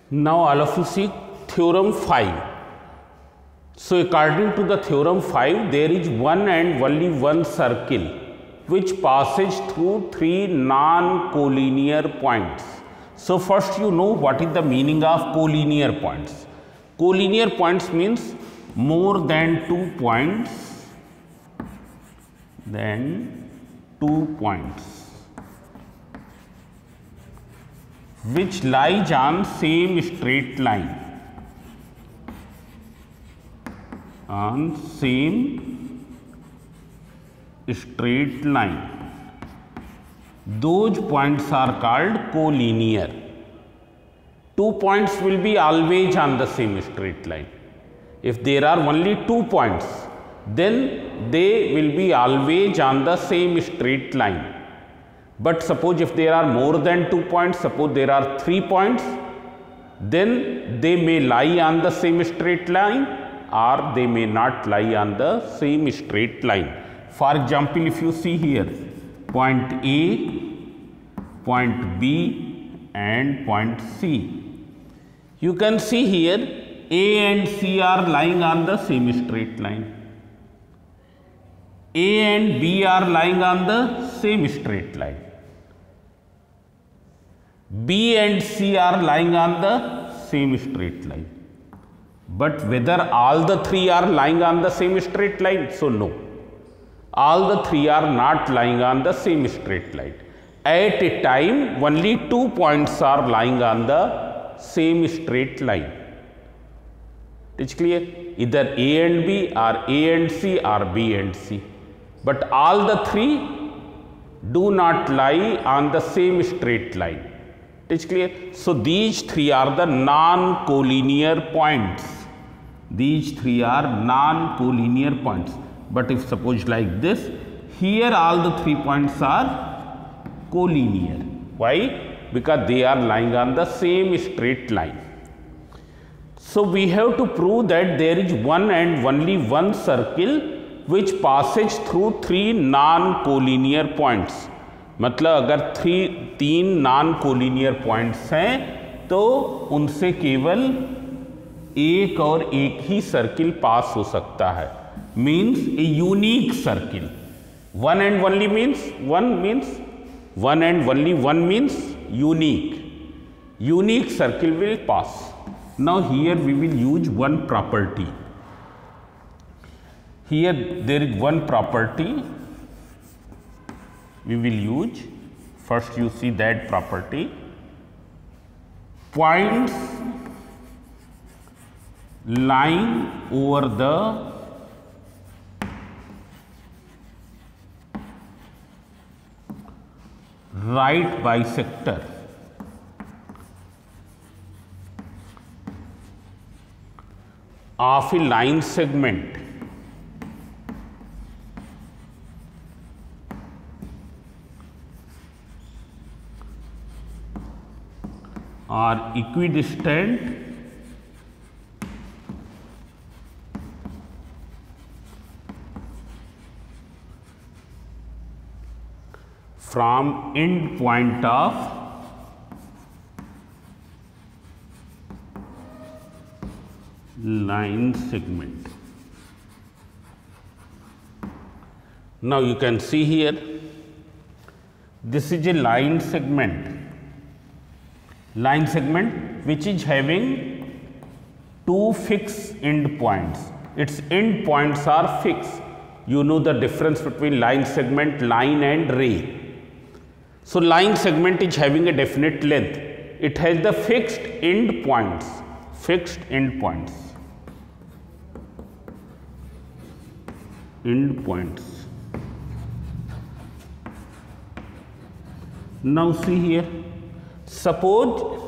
Now all of you see theorem 5. So according to the theorem 5, there is one and only one circle which passes through three non-collinear points. So first you know what is the meaning of collinear points. Collinear points means more than 2 points, which lies on same straight line, Those points are called collinear. 2 points will be always on the same straight line. If there are only 2 points, then they will be always on the same straight line. But suppose if there are more than 2 points, suppose there are 3 points, then they may lie on the same straight line or they may not lie on the same straight line. For example, if you see here point A, point B and point C, you can see here A and C are lying on the same straight line. A and B are lying on the same straight line. B and C are lying on the same straight line. But whether all the three are lying on the same straight line? So no. All the three are not lying on the same straight line. At a time, only 2 points are lying on the same straight line. It's clear? Either A and B or A and C or B and C. But all the three do not lie on the same straight line. It's clear? So these three are the non-collinear points. These three are non-collinear points. But if suppose like this, here all the 3 points are collinear. Why? Because they are lying on the same straight line. So we have to prove that there is one and only one circle which passes through 3 non-collinear points. मतलब अगर 3 non-collinear points हैं तो उनसे केवल एक और एक ही circle पास हो सकता है. Means a unique circle. One and only means one and only one means unique. Unique circle will pass. Now here we will use one property. Here there is one property we will use. First you see that property. Points lying over the right bisector of a line segment are equidistant from end point of line segment. Now you can see here, this is a line segment which is having 2 fixed end points. Its end points are fixed. You know the difference between line segment, line and ray. So line segment is having a definite length. It has the fixed end points. Now see here, suppose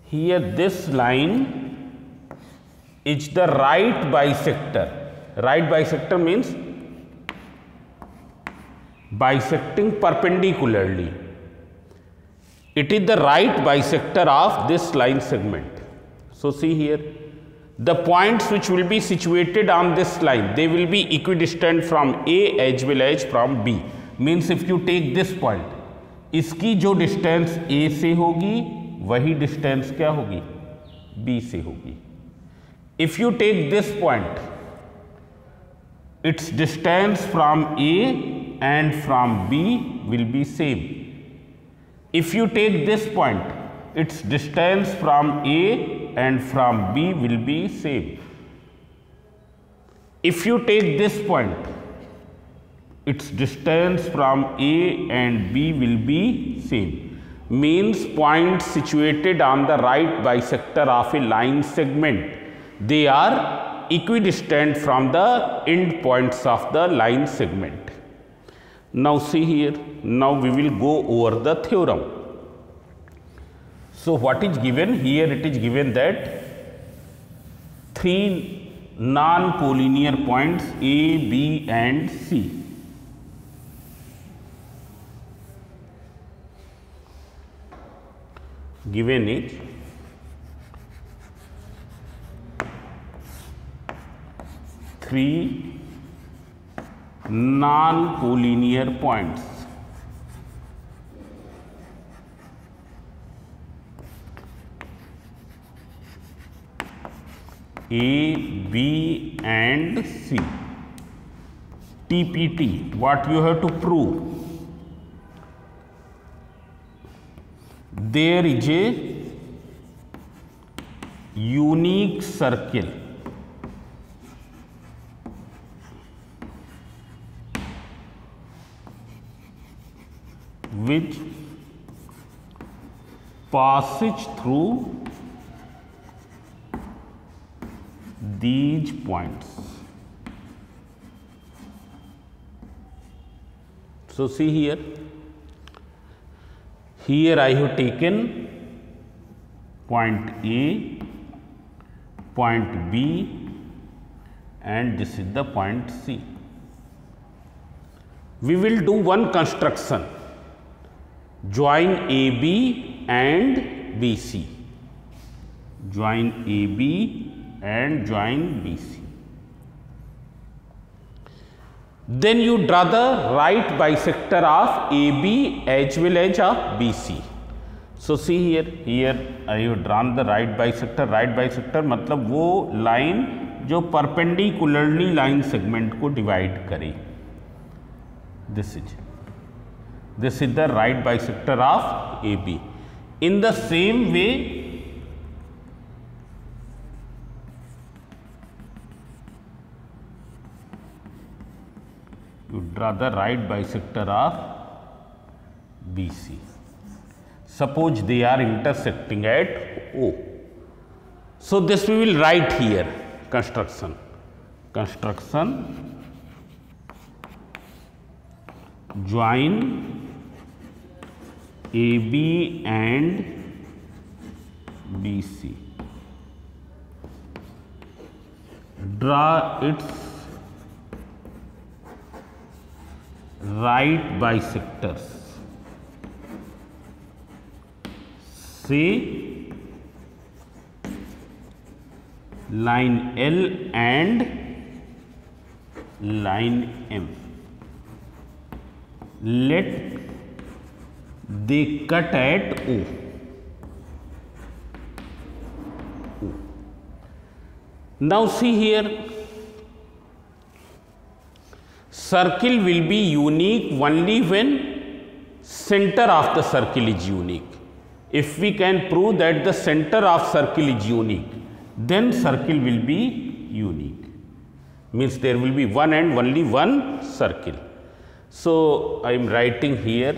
here this line is the right bisector. Right bisector means bisecting perpendicularly. It is the right bisector of this line segment. So see here, the points which will be situated on this line, they will be equidistant from A as well as from B. Means if you take this point, इसकी जो distance A से होगी वही distance क्या होगी, B से होगी। If you take this point, it's distance from A and from B will be same. If you take this point, its distance from A and from B will be same. If you take this point, its distance from A and B will be same. Means points situated on the right bisector of a line segment, they are equidistant from the end points of the line segment. Now see here, now we will go over the theorem. So what is given here? It is given that three non-collinear points A, B and C. Given is three non-collinear points A, B and C. TPT, what you have to prove? There is a unique circle which passes through these points. So see here, I have taken point A, point B and this is the point C. We will do one construction, join AB and BC, join AB and join BC. Then you draw the right bisector of AB as well as of BC. So see here I have drawn the right bisector. Right bisector मतलब वो line जो perpendicularly line segment को divide करे. This is the right bisector of AB. In the same way, you draw the right bisector of BC. Suppose they are intersecting at O. So this we will write here, construction join AB and BC. Draw its right bisectors. Say line L and line M. Let they cut at O. Now see here, circle will be unique only when center of the circle is unique. If we can prove that the center of circle is unique, then circle will be unique. Means there will be one and only one circle. So I am writing here,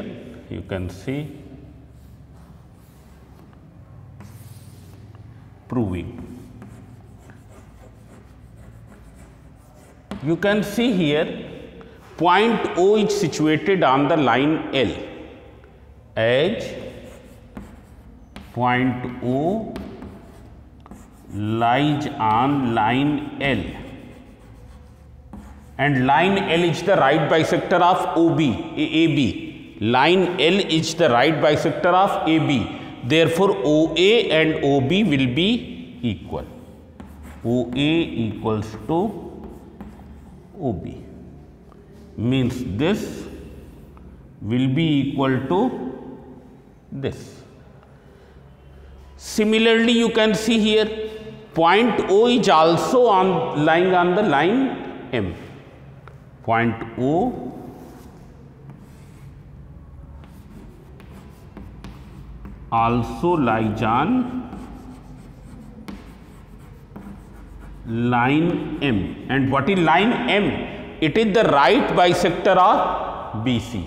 you can see, proving. You can see here, point O is situated on the line L, as point O lies on line L, and line L is the right bisector of AB. Line L is the right bisector of AB. Therefore, OA and OB will be equal. OA equals to OB. Means this will be equal to this. Similarly, you can see here point O is also lying on the line M. Point O also lies on line M. And what is line M? It is the right bisector of BC.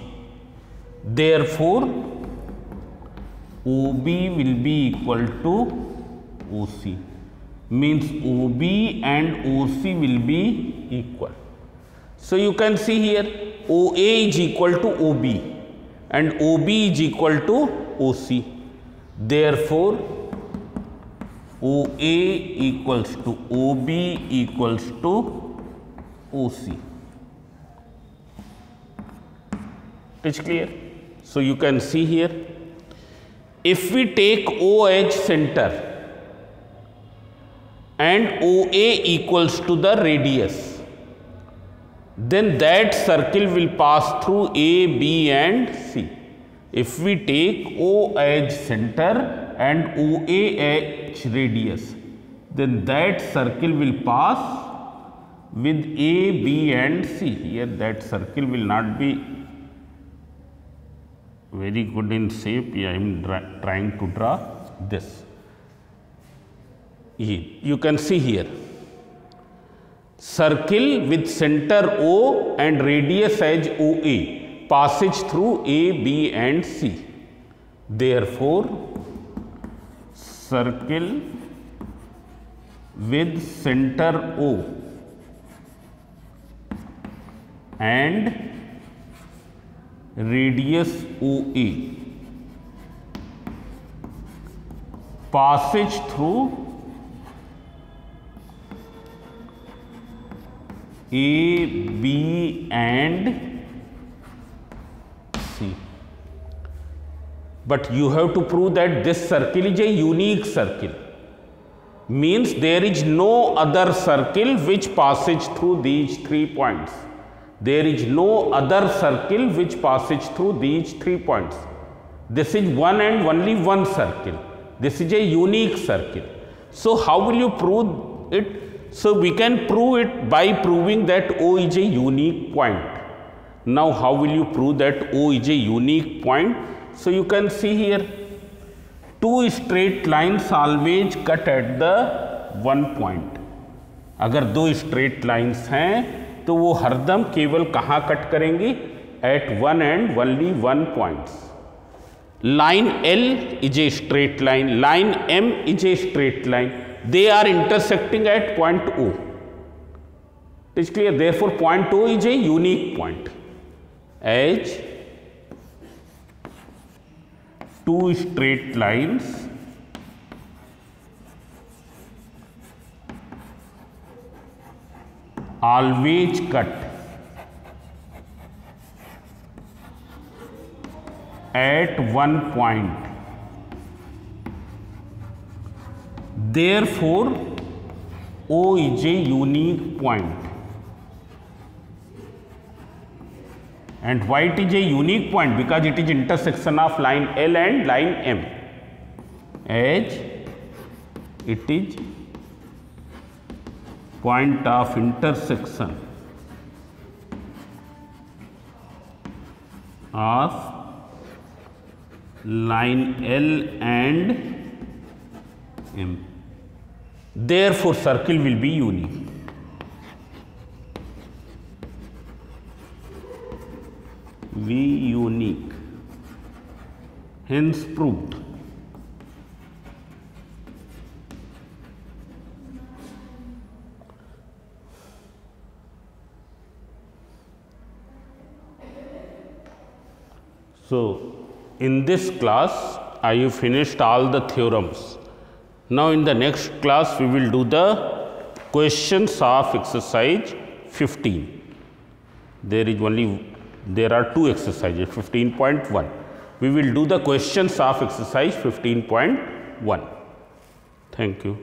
Therefore, OB will be equal to OC. Means OB and OC will be equal. So you can see here OA is equal to OB and OB is equal to OC. Therefore, OA equals to OB equals to OC. It is clear? So you can see here, if we take O as center and OA equals to the radius, then that circle will pass through A, B and C. If we take O as center and OA as radius, then that circle will pass with A, B and C. Here that circle will not be very good in shape. I am trying to draw this. You can see here circle with center O and radius as OA passes through A, B and C. Therefore, circle with center O and radius OA passes through A, B and C. But you have to prove that this circle is a unique circle. Means there is no other circle which passes through these 3 points. There is no other circle which passes through these 3 points. This is one and only one circle. This is a unique circle. So how will you prove it? So we can prove it by proving that O is a unique point. Now how will you prove that O is a unique point? So you can see here, two straight lines always cut at the one point. अगर दो straight lines हैं तो वो हरदम केवल कहाँ cut करेंगी? At one and only one points. Line L is a straight line. Line M is a straight line. They are intersecting at point O. It is clear. Therefore, point O is a unique point. As two straight lines always cut at one point. Therefore, O is a unique point. And why it is a unique point? Because it is intersection of line L and line M. As it is point of intersection of line L and M. Therefore, circle will be unique. V unique. Hence proved. So, in this class, I have finished all the theorems. Now, in the next class, we will do the questions of exercise 15. There are two exercises, 15.1. We will do the questions of exercise 15.1. Thank you.